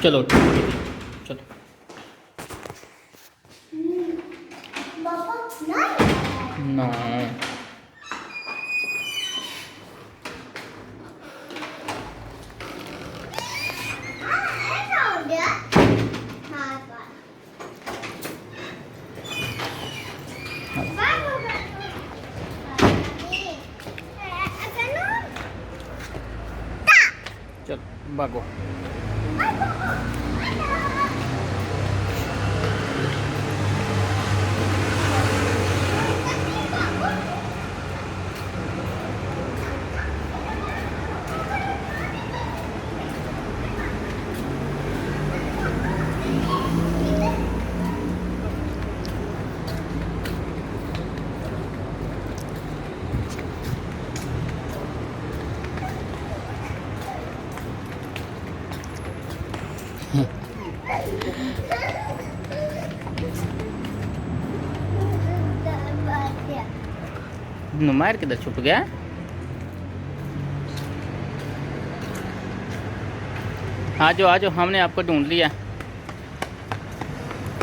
चलो चलो। ना चलो भागो। नुमायर किधर छुप गया? आ जाओ आ जाओ, हमने आपको ढूंढ लिया।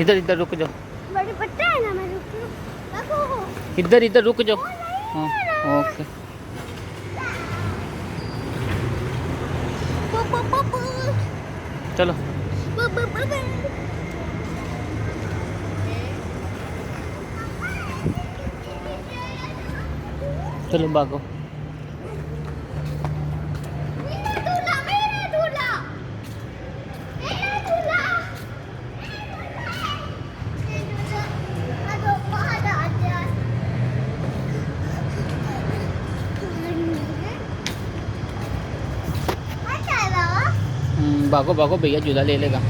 इधर इधर रुक जाओ। बड़ी पट्टा है ना, मैं रुक। इधर इधर रुक जाओ। हाँ ओके। चलो चलो भागो। भागो भागो, भैया झूला ले लेगा।